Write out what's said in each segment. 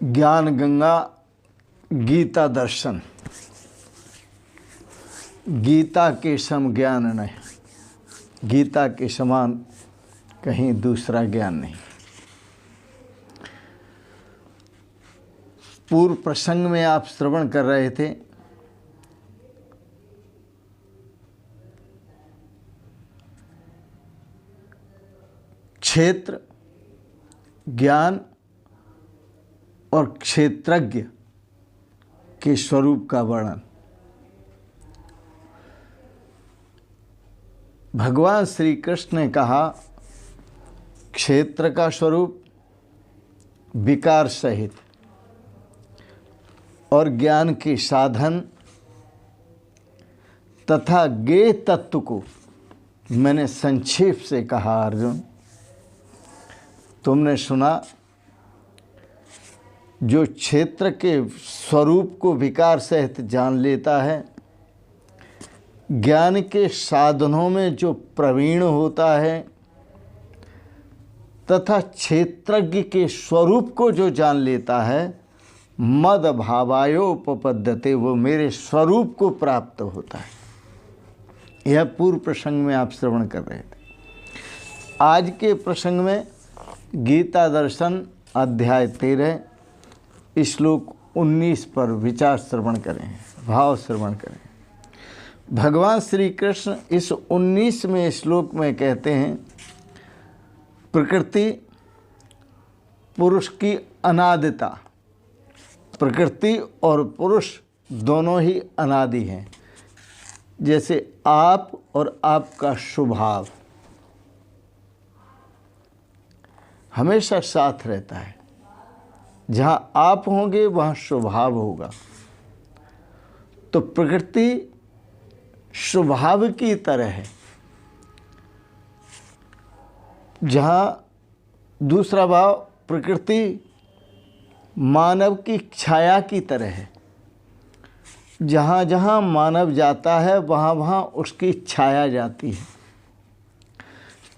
ज्ञान गंगा गीता दर्शन। गीता के सम ज्ञान नहीं, गीता के समान कहीं दूसरा ज्ञान नहीं। पूर्व प्रसंग में आप श्रवण कर रहे थे क्षेत्र, ज्ञान और क्षेत्रज्ञ के स्वरूप का वर्णन। भगवान श्री कृष्ण ने कहा क्षेत्र का स्वरूप विकार सहित और ज्ञान के साधन तथा ज्ञेय तत्व को मैंने संक्षेप से कहा। अर्जुन, तुमने सुना जो क्षेत्र के स्वरूप को विकार सहित जान लेता है, ज्ञान के साधनों में जो प्रवीण होता है तथा क्षेत्रज्ञ के स्वरूप को जो जान लेता है, मद भावायोपपद्यते, वो मेरे स्वरूप को प्राप्त होता है। यह पूर्व प्रसंग में आप श्रवण कर रहे थे। आज के प्रसंग में गीता दर्शन अध्याय 13 श्लोक 19 पर विचार श्रवण करें, भाव श्रवण करें। भगवान श्री कृष्ण इस 19वें श्लोक में कहते हैं, प्रकृति पुरुष की अनादिता। प्रकृति और पुरुष दोनों ही अनादि हैं। जैसे आप और आपका स्वभाव हमेशा साथ रहता है। जहाँ आप होंगे वहाँ स्वभाव होगा। तो प्रकृति स्वभाव की तरह है। जहाँ दूसरा भाव प्रकृति मानव की छाया की तरह है। जहाँ जहाँ मानव जाता है वहाँ वहाँ उसकी छाया जाती है।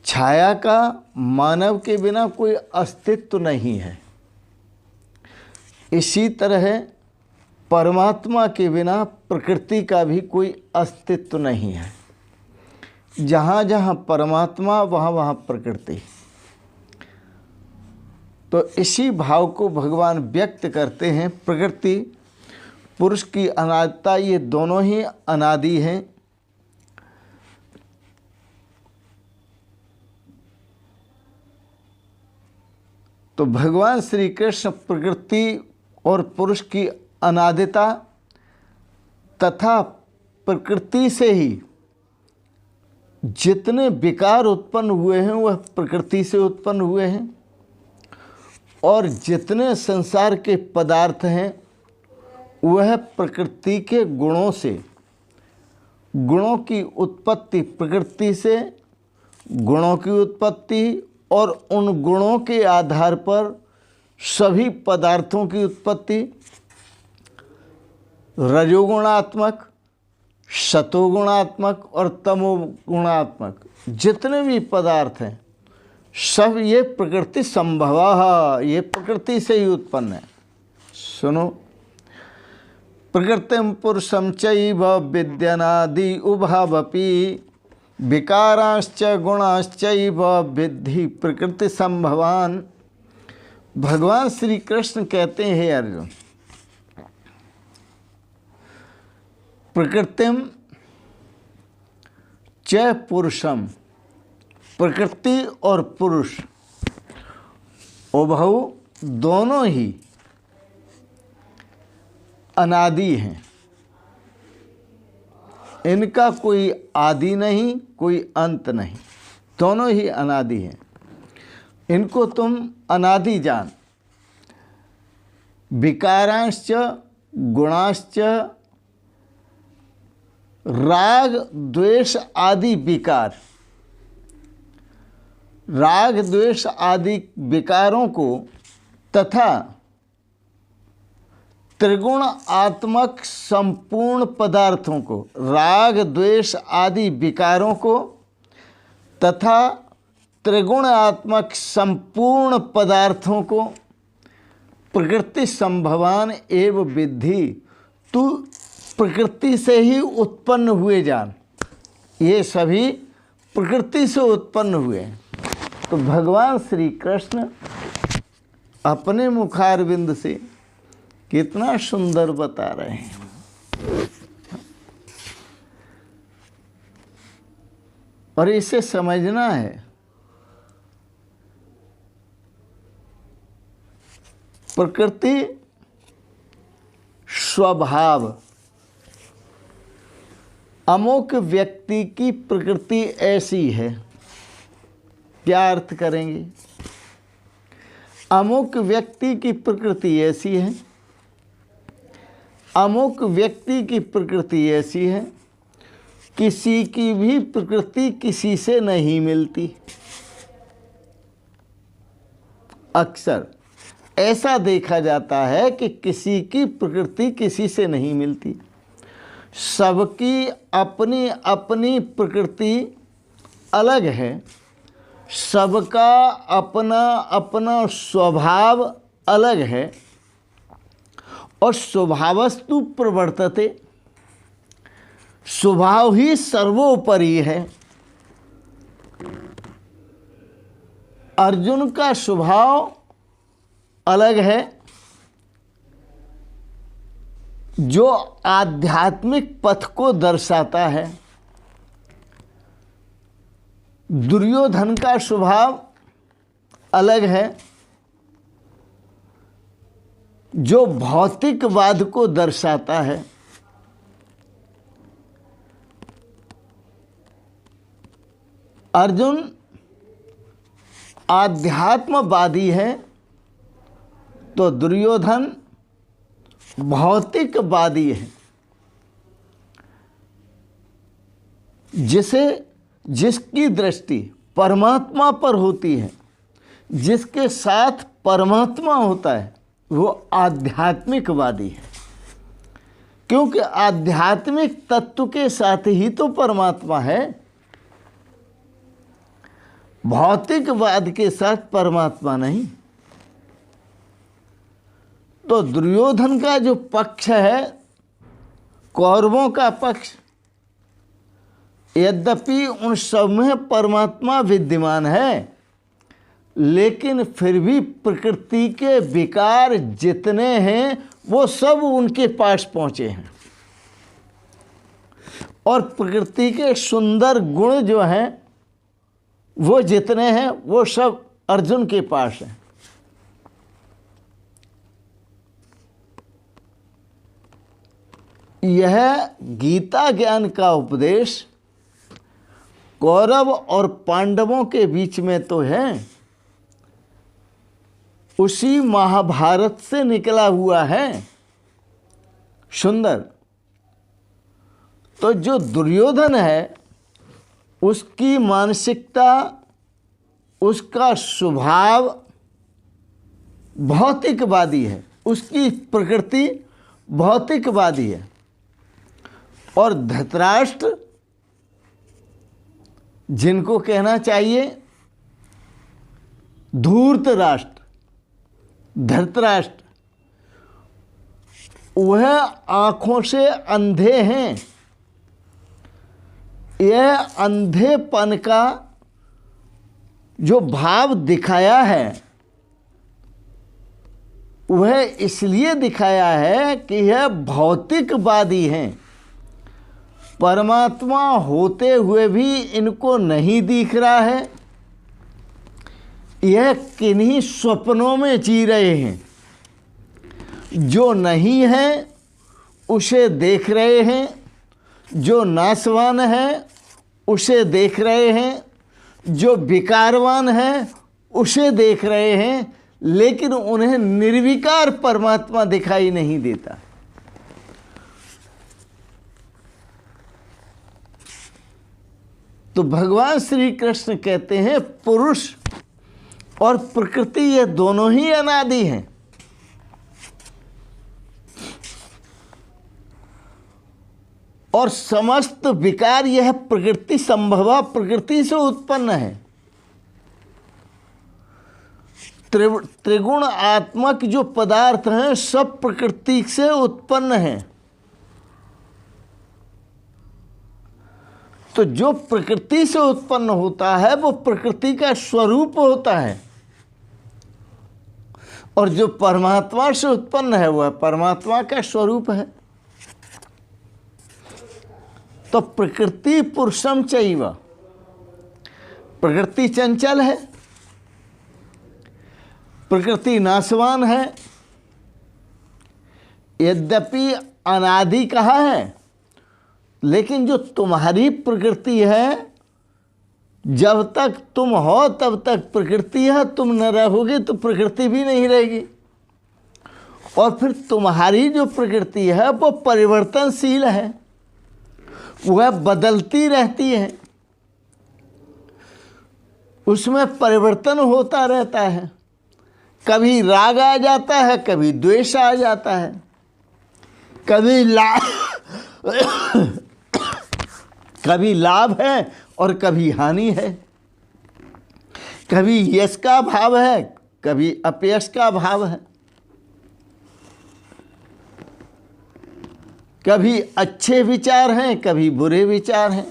छाया का मानव के बिना कोई अस्तित्व नहीं है। इसी तरह परमात्मा के बिना प्रकृति का भी कोई अस्तित्व नहीं है। जहाँ जहाँ परमात्मा वहाँ वहाँ प्रकृति। तो इसी भाव को भगवान व्यक्त करते हैं। प्रकृति पुरुष की अनादिता, ये दोनों ही अनादि हैं। तो भगवान श्री कृष्ण प्रकृति और पुरुष की अनादिता तथा प्रकृति से ही जितने विकार उत्पन्न हुए हैं वह प्रकृति से उत्पन्न हुए हैं, और जितने संसार के पदार्थ हैं वह प्रकृति के गुणों से, गुणों की उत्पत्ति प्रकृति से, गुणों की उत्पत्ति और उन गुणों के आधार पर सभी पदार्थों की उत्पत्ति, रजोगुणात्मक, सतोगुणात्मक और तमोगुणात्मक जितने भी पदार्थ हैं सब ये प्रकृति संभवा, ये प्रकृति से ही उत्पन्न है। सुनो, प्रकृतिम पुरुषम चैव विद्यनादि उभावपि विकाराश्च गुणाश्चैव विद्धि प्रकृति संभवान। भगवान श्री कृष्ण कहते हैं, अर्जुन, प्रकृतिम च पुरुषम, प्रकृति और पुरुष उभौ दोनों ही अनादि हैं। इनका कोई आदि नहीं, कोई अंत नहीं, दोनों ही अनादि हैं। इनको तुम अनादि जान। विकारांश्च गुणाश्च, राग द्वेष आदि विकार, राग द्वेष आदि विकारों को तथा त्रिगुण आत्मक संपूर्ण पदार्थों को, राग द्वेष आदि विकारों को तथा त्रिगुणात्मक संपूर्ण पदार्थों को प्रकृति संभवान एव विद्धि, तू प्रकृति से ही उत्पन्न हुए जान। ये सभी प्रकृति से उत्पन्न हुए हैं। तो भगवान श्री कृष्ण अपने मुखारविंद से कितना सुंदर बता रहे हैं। और इसे समझना है। प्रकृति स्वभाव, अमुक व्यक्ति की प्रकृति ऐसी है। क्या अर्थ करेंगे? अमुक व्यक्ति की प्रकृति ऐसी है, अमुक व्यक्ति की प्रकृति ऐसी है, किसी की भी प्रकृति किसी से नहीं मिलती। अक्सर ऐसा देखा जाता है कि किसी की प्रकृति किसी से नहीं मिलती। सबकी अपनी अपनी प्रकृति अलग है, सबका अपना अपना स्वभाव अलग है। और स्वभावस्तु प्रवर्तते, स्वभाव ही सर्वोपरि है। अर्जुन का स्वभाव अलग है, जो आध्यात्मिक पथ को दर्शाता है। दुर्योधन का स्वभाव अलग है, जो भौतिकवाद को दर्शाता है। अर्जुन आध्यात्मवादी है, तो दुर्योधन भौतिकवादी है। जिसकी दृष्टि परमात्मा पर होती है, जिसके साथ परमात्मा होता है, वो आध्यात्मिकवादी है। क्योंकि आध्यात्मिक तत्व के साथ ही तो परमात्मा है, भौतिकवाद के साथ परमात्मा नहीं। तो दुर्योधन का जो पक्ष है, कौरवों का पक्ष, यद्यपि उन सब में परमात्मा विद्यमान है, लेकिन फिर भी प्रकृति के विकार जितने हैं वो सब उनके पास पहुँचे हैं। और प्रकृति के सुंदर गुण जो हैं वो जितने हैं वो सब अर्जुन के पास हैं। यह गीता ज्ञान का उपदेश कौरव और पांडवों के बीच में तो है, उसी महाभारत से निकला हुआ है। सुंदर। तो जो दुर्योधन है, उसकी मानसिकता, उसका स्वभाव भौतिकवादी है, उसकी प्रकृति भौतिकवादी है। और धृतराष्ट्र, जिनको कहना चाहिए धूर्त राष्ट्र, धृतराष्ट्र, वह आंखों से अंधे हैं। यह अंधेपन का जो भाव दिखाया है, वह इसलिए दिखाया है कि यह भौतिकवादी हैं। परमात्मा होते हुए भी इनको नहीं दिख रहा है, यह किन्हीं स्वप्नों में जी रहे हैं। जो नहीं है उसे देख रहे हैं, जो नाशवान है उसे देख रहे हैं, जो विकारवान है उसे देख रहे हैं, लेकिन उन्हें निर्विकार परमात्मा दिखाई नहीं देता। तो भगवान श्री कृष्ण कहते हैं पुरुष और प्रकृति ये दोनों ही अनादि हैं। और समस्त विकार यह प्रकृति संभवा, प्रकृति से उत्पन्न है। त्रिगुण आत्मक जो पदार्थ हैं सब प्रकृति से उत्पन्न हैं। तो जो प्रकृति से उत्पन्न होता है वो प्रकृति का स्वरूप होता है, और जो परमात्मा से उत्पन्न है वह परमात्मा का स्वरूप है। तो प्रकृति पुरुषम चैव, प्रकृति चंचल है, प्रकृति नाशवान है। यद्यपि अनादि कहा है, लेकिन जो तुम्हारी प्रकृति है, जब तक तुम हो तब तक प्रकृति है, तुम न रहोगे तो प्रकृति भी नहीं रहेगी। और फिर तुम्हारी जो प्रकृति है वो परिवर्तनशील है, वह बदलती रहती है, उसमें परिवर्तन होता रहता है। कभी राग आ जाता है, कभी द्वेष आ जाता है, कभी कभी लाभ है और कभी हानि है, कभी यश का भाव है, कभी अपयश का भाव है, कभी अच्छे विचार हैं, कभी बुरे विचार हैं।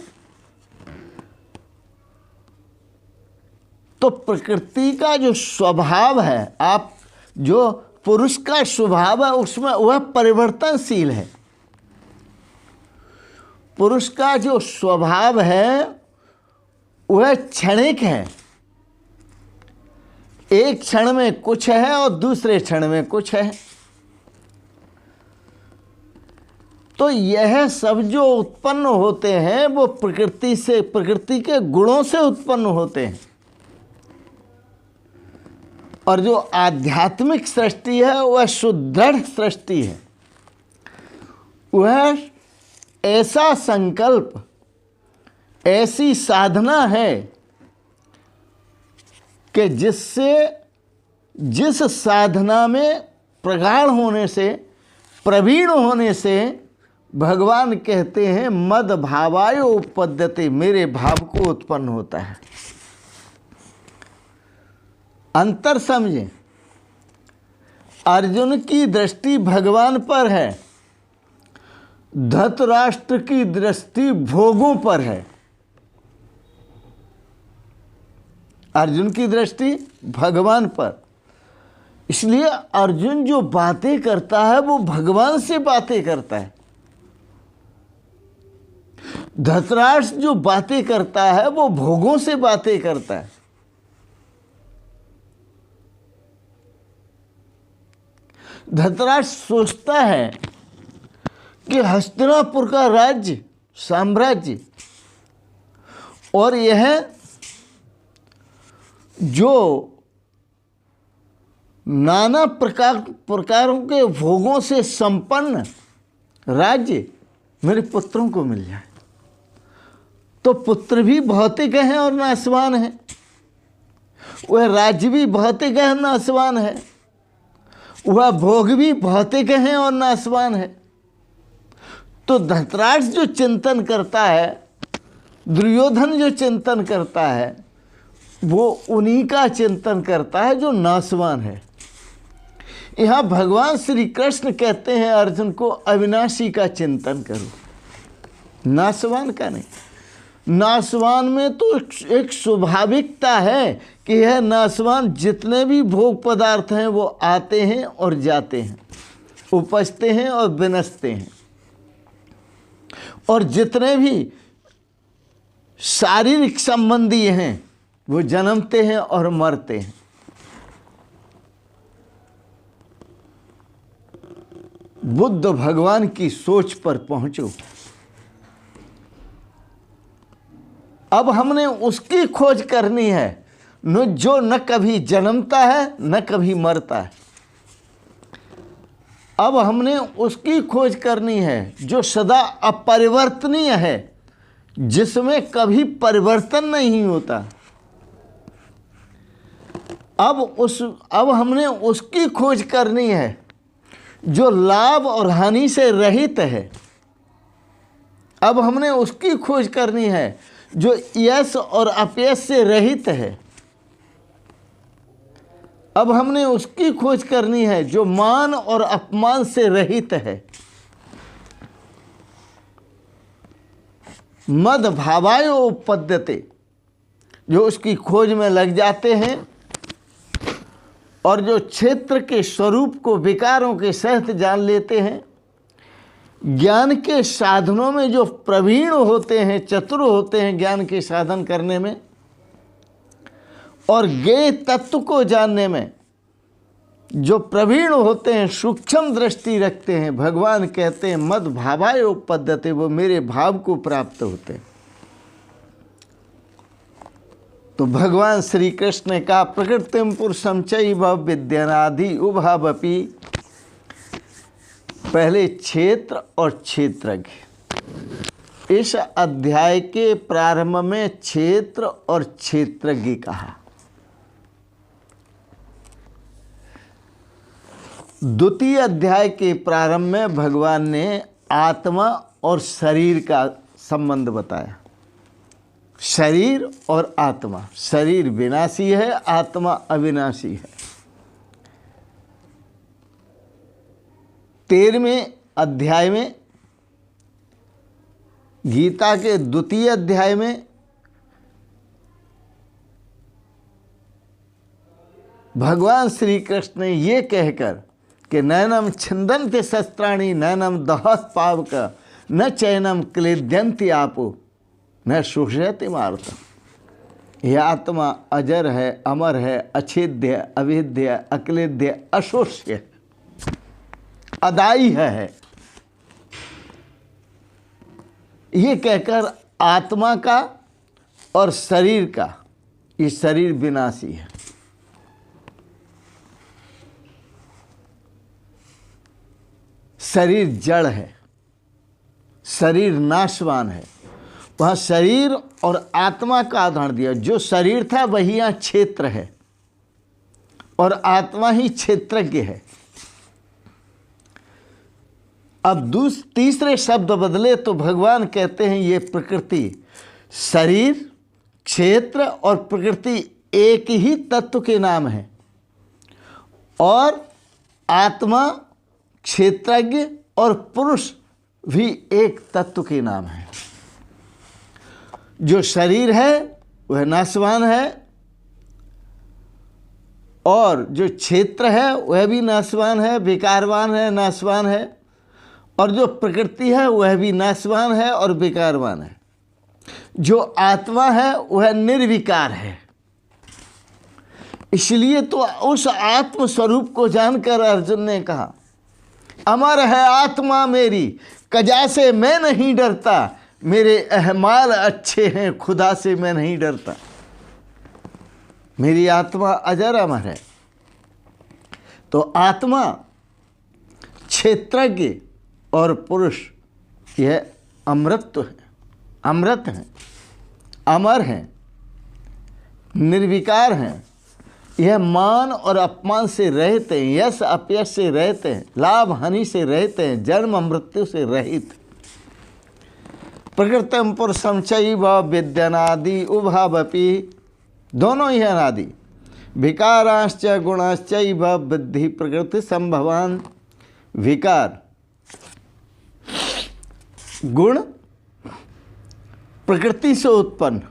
तो प्रकृति का जो स्वभाव है, आप जो पुरुष का स्वभाव है उसमें वह परिवर्तनशील है। पुरुष का जो स्वभाव है वह क्षणिक है, एक क्षण में कुछ है और दूसरे क्षण में कुछ है। तो यह सब जो उत्पन्न होते हैं वो प्रकृति से, प्रकृति के गुणों से उत्पन्न होते हैं। और जो आध्यात्मिक सृष्टि है वह सुदृढ़ सृष्टि है, वह ऐसा संकल्प, ऐसी साधना है कि जिससे, जिस साधना में प्रगाढ़ होने से, प्रवीण होने से भगवान कहते हैं मद भावाय उपपद्यते, मेरे भाव को उत्पन्न होता है। अंतर समझें, अर्जुन की दृष्टि भगवान पर है, धृतराष्ट्र की दृष्टि भोगों पर है। अर्जुन की दृष्टि भगवान पर, इसलिए अर्जुन जो बातें करता है वो भगवान से बातें करता है। धृतराष्ट्र जो बातें करता है वो भोगों से बातें करता है। धृतराष्ट्र सोचता है कि हस्तिनापुर का राज्य, साम्राज्य, और यह जो नाना प्रकारों के भोगों से संपन्न राज्य मेरे पुत्रों को मिल जाए। तो पुत्र भी भौतिक हैं और नाशवान हैं, वह राज्य भी भौतिक है और नाशवान है, वह भोग भी भौतिक हैं और नाशवान है। तो धृतराष्ट्र जो चिंतन करता है, दुर्योधन जो चिंतन करता है, वो उन्हीं का चिंतन करता है जो नाशवान है। यहाँ भगवान श्री कृष्ण कहते हैं अर्जुन को अविनाशी का चिंतन करो, नाशवान का नहीं। नाशवान में तो एक स्वाभाविकता है कि यह नाशवान जितने भी भोग पदार्थ हैं वो आते हैं और जाते हैं, उपजते हैं और विनष्टते हैं, और जितने भी शारीरिक संबंधी हैं वो जन्मते हैं और मरते हैं। बुद्ध भगवान की सोच पर पहुंचो। अब हमने उसकी खोज करनी है जो न कभी जन्मता है न कभी मरता है। अब हमने उसकी खोज करनी है जो सदा अपरिवर्तनीय है, जिसमें कभी परिवर्तन नहीं होता। अब हमने उसकी खोज करनी है जो लाभ और हानि से रहित है। अब हमने उसकी खोज करनी है जो यश और अपयश से रहित है। अब हमने उसकी खोज करनी है जो मान और अपमान से रहित है। मद भावायो उपपद्यते, जो उसकी खोज में लग जाते हैं और जो क्षेत्र के स्वरूप को विकारों के सहित जान लेते हैं, ज्ञान के साधनों में जो प्रवीण होते हैं, चतुर होते हैं ज्ञान के साधन करने में, और ज्ञेय तत्व को जानने में जो प्रवीण होते हैं, सूक्ष्म दृष्टि रखते हैं, भगवान कहते हैं मद भावाय उपपद्यते, वो मेरे भाव को प्राप्त होते हैं। तो भगवान श्री कृष्ण ने कहा प्रकृतिम पुरुषम चैव विद्यनादि उभावपि, पहले क्षेत्र और क्षेत्रज्ञ। इस अध्याय के प्रारंभ में क्षेत्र और क्षेत्रज्ञ कहा। द्वितीय अध्याय के प्रारंभ में भगवान ने आत्मा और शरीर का संबंध बताया। शरीर और आत्मा, शरीर विनाशी है, आत्मा अविनाशी है। 13वें अध्याय में, गीता के द्वितीय अध्याय में भगवान श्री कृष्ण ने ये कहकर कि नैनम छिंदन्ति शस्त्राणि नैनम दहत पावक न चैनम क्लेद्यन्ति आपो न शुष्यति मारुतम। यह आत्मा अजर है, अमर है, अछेद्य, अवेद्य, अक्लेद्य, अशोष्य, अदायी है। ये कहकर आत्मा का और शरीर का, ये शरीर विनाशी है। शरीर जड़ है, शरीर नाशवान है। वहाँ शरीर और आत्मा का उदाहरण दिया। जो शरीर था वही यहाँ क्षेत्र है और आत्मा ही क्षेत्रज्ञ है। अब तीसरे शब्द बदले तो भगवान कहते हैं ये प्रकृति, शरीर, क्षेत्र और प्रकृति एक ही तत्व के नाम है और आत्मा, क्षेत्रज्ञ और पुरुष भी एक तत्व के नाम है। जो शरीर है वह नाशवान है और जो क्षेत्र है वह भी नाशवान है, विकारवान है, नाशवान है, और जो प्रकृति है वह भी नाशवान है और विकारवान है। जो आत्मा है वह निर्विकार है। इसलिए तो उस आत्म स्वरूप को जानकर अर्जुन ने कहा अमर है आत्मा मेरी, कजा से मैं नहीं डरता, मेरे अहमाल अच्छे हैं, खुदा से मैं नहीं डरता। मेरी आत्मा अजर अमर है। तो आत्मा, क्षेत्रज्ञ और पुरुष यह अमृत है, अमृत हैं, अमर हैं, निर्विकार हैं। यह मान और अपमान से रहित हैं, यश अपयश से रहित हैं, लाभ हानि से रहित हैं, जन्म मृत्यु से रहित। प्रकृतिम पुरुषम चैव विद्यनादि उभावपि, दोनों ही अनादि। विकाराश्च गुणाश्चैव बुद्धि प्रकृति संभवान। विकार, गुण प्रकृति से उत्पन्न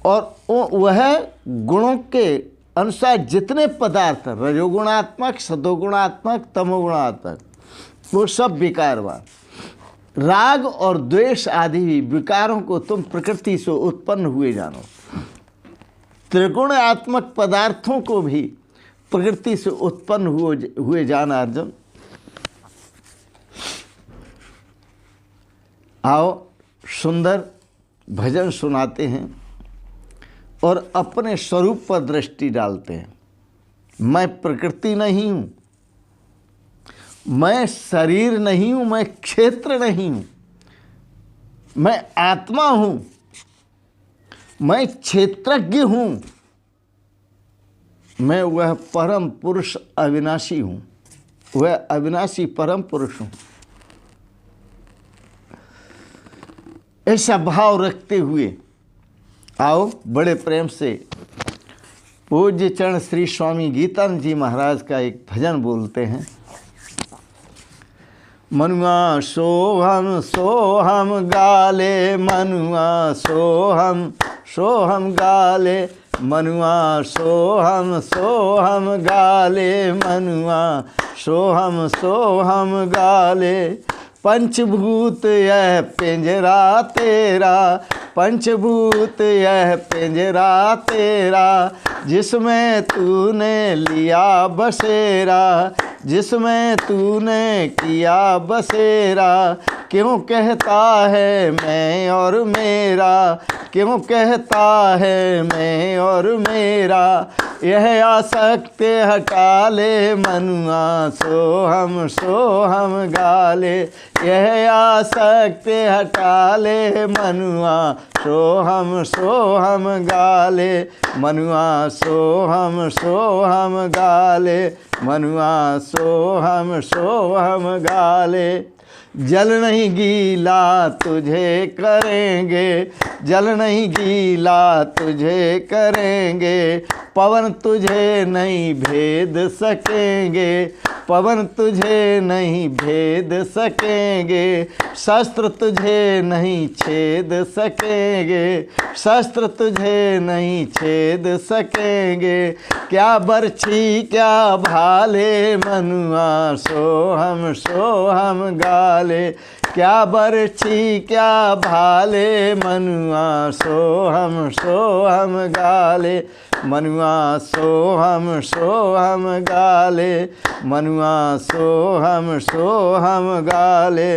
और वह गुणों के अनुसार जितने पदार्थ, रजोगुणात्मक, सतोगुणात्मक, तमोगुणात्मक, वो सब विकारवान। राग और द्वेष आदि विकारों को तुम प्रकृति से उत्पन्न हुए जानो। त्रिगुणात्मक पदार्थों को भी प्रकृति से उत्पन्न हुए जाना। अर्जुन आओ सुंदर भजन सुनाते हैं और अपने स्वरूप पर दृष्टि डालते हैं। मैं प्रकृति नहीं हूँ, मैं शरीर नहीं हूँ, मैं क्षेत्र नहीं हूँ, मैं आत्मा हूँ, मैं क्षेत्रज्ञ हूँ, मैं वह परम पुरुष अविनाशी हूँ, वह अविनाशी परम पुरुष हूँ। ऐसा भाव रखते हुए आओ बड़े प्रेम से पूज्य चरण श्री स्वामी गीतानंद जी महाराज का एक भजन बोलते हैं। मनुआ सोहम गाले, मनुआ सोहम गाले, मनुआ सोहम गाले, मनुआ सोहम गाले। पंचभूत यह पिंजरा तेरा, पंचभूत यह पिंजरा तेरा, जिसमें तूने लिया बसेरा, जिसमें तूने किया बसेरा। क्यों कहता है मैं और मेरा, क्यों कहता है मैं और मेरा। यह आसक्ति हटा ले, मनुआ सोहम गाले। यह आसक्ति हटा ले, मनुआ सोहम गाले, मनुआ सोहम गाले, मनुआ सोहम गाले। जल नहीं गीला तुझे करेंगे, जल नहीं गीला तुझे करेंगे, पवन तुझे नहीं भेद सकेंगे, पवन तुझे नहीं भेद सकेंगे, शस्त्र तुझे नहीं छेद सकेंगे, शस्त्र तुझे नहीं छेद सकेंगे। क्या बरछी क्या भाले, मनुआ सोहम गाले। क्या बरछी क्या भाले, मनुआ सोहम गाले, मनुआ सोहम गाले, मनुआ सोहम गाले।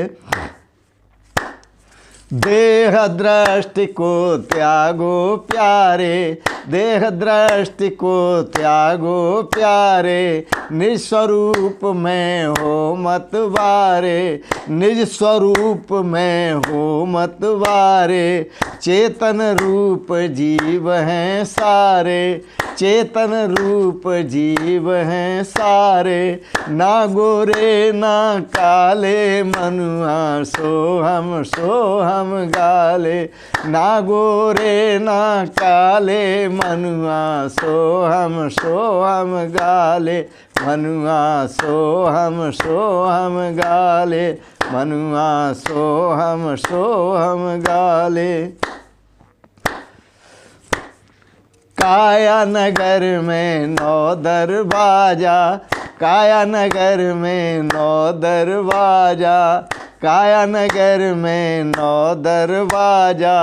देह दृष्टि को त्यागो प्यारे, देह दृष्टि को त्यागो प्यारे, निज स्वरूप में हो मत वारे, निज स्वरूप में हो मत वारे। चेतन रूप जीव हैं सारे, चेतन रूप जीव हैं सारे। ना गोरे ना काले, मनुआ सोहम गाले। ना गोरे ना काले, मनुआ सोहम गाले, मनुआ सोहम गाले, मनुआ सोहम गाले। काया नगर में 9 दरवाजा, काया नगर में 9 दरवाजा, काया नगर में 9 दरवाजा।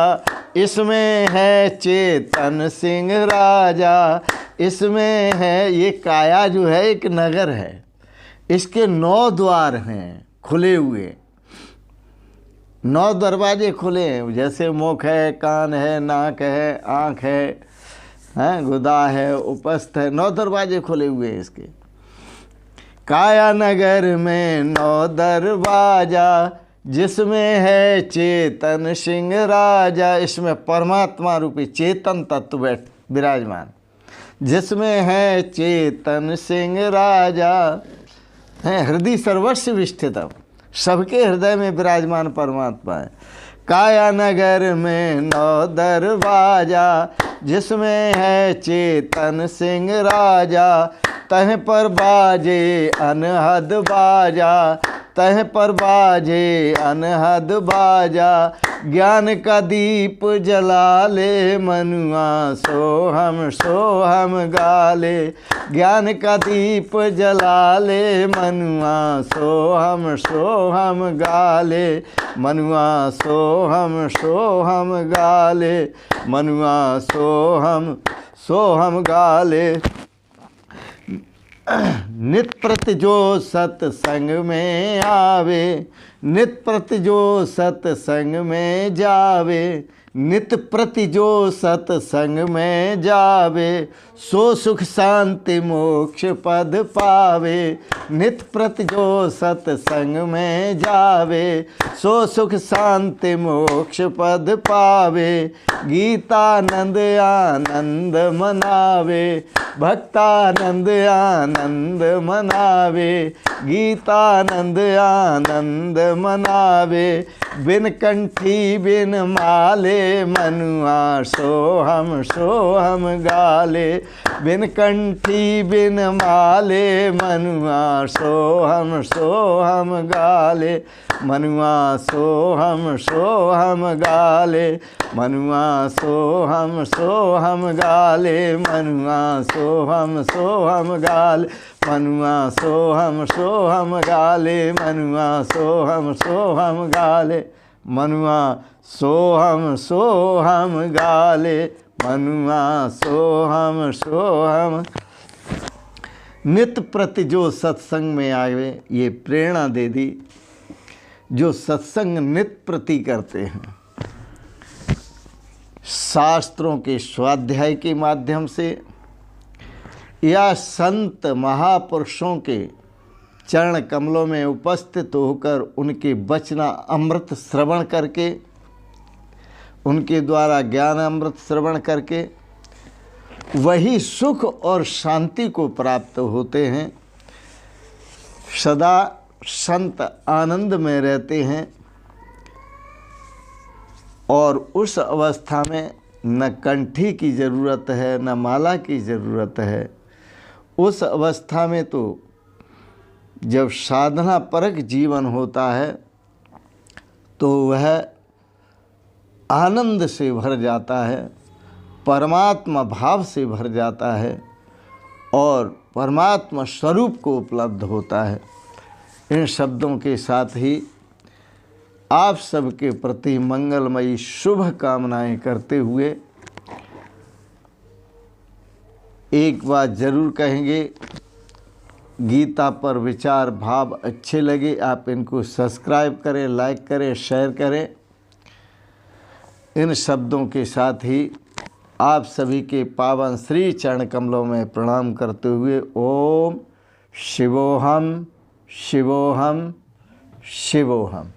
इसमें है चेतन सिंह राजा, इसमें है, ये काया जो है एक नगर है, इसके 9 द्वार हैं खुले हुए, 9 दरवाजे खुले हैं। जैसे मुख है, कान है, नाक है, आँख है, गुदा है, उपस्थ है, 9 दरवाजे खुले हुए हैं इसके। काया नगर में 9 दरवाजा, जिसमें है चेतन सिंह राजा। इसमें परमात्मा रूपी चेतन तत्व विराजमान, जिसमें है चेतन सिंह राजा। है हृदय सर्वस्व विष्ठितम, सबके हृदय में विराजमान परमात्मा है। काया नगर में 9 दरवाजा, जिसमें है चेतन सिंह राजा। तह पर बाजे अनहद बाजा, तह पर बाजे अनहद बाजा। ज्ञान का दीप जला ले, मनुआ सोहम गाले। ज्ञान का दीप जला ले, मनुआ सोहम गाले, मनुआ सोहम गाले, मनुआ सोहम गाले। नित प्रति जो सत्संग में आवे, नित प्रति जो सत्संग में जावे, नित प्रति जो सत्संग में जावे, सो सुख शांति मोक्ष पद पावे। नित प्रति जो सत्संग में जावे, सो सुख शांति मोक्ष पद पावे। गीतानंद आनंद मनावे, भक्तानंद आनंद मनावे। गीतानंद आनंद मनावे, बिन कंठी बिन माले मनुआ सोहम गाले। बिन कंठी बिन माले मनुआ सोहम गाले। मनुआ सोहम गाले। मनुआ सोहम गाले। मनुआ सोहम गाले। मनुआ सोहम गाले। मनुआ सोहम गाले। मनुआ सोहम गाले। मनुआ सोहम। नित्य प्रति जो सत्संग में आए, ये प्रेरणा दे दी। जो सत्संग नित्य प्रति करते हैं, शास्त्रों के स्वाध्याय के माध्यम से या संत महापुरुषों के चरण कमलों में उपस्थित होकर उनके वचना अमृत श्रवण करके, उनके द्वारा ज्ञान अमृत श्रवण करके वही सुख और शांति को प्राप्त होते हैं। सदा संत आनंद में रहते हैं और उस अवस्था में न कंठी की ज़रूरत है न माला की ज़रूरत है। उस अवस्था में तो जब साधना परक जीवन होता है तो वह आनंद से भर जाता है, परमात्मा भाव से भर जाता है और परमात्मा स्वरूप को उपलब्ध होता है। इन शब्दों के साथ ही आप सबके प्रति मंगलमयी शुभ कामनाएं करते हुए एक बात जरूर कहेंगे, गीता पर विचार भाव अच्छे लगे आप इनको सब्सक्राइब करें, लाइक करें, शेयर करें। इन शब्दों के साथ ही आप सभी के पावन श्री चरण कमलों में प्रणाम करते हुए ओम शिवोहम शिवोहम शिवोहम।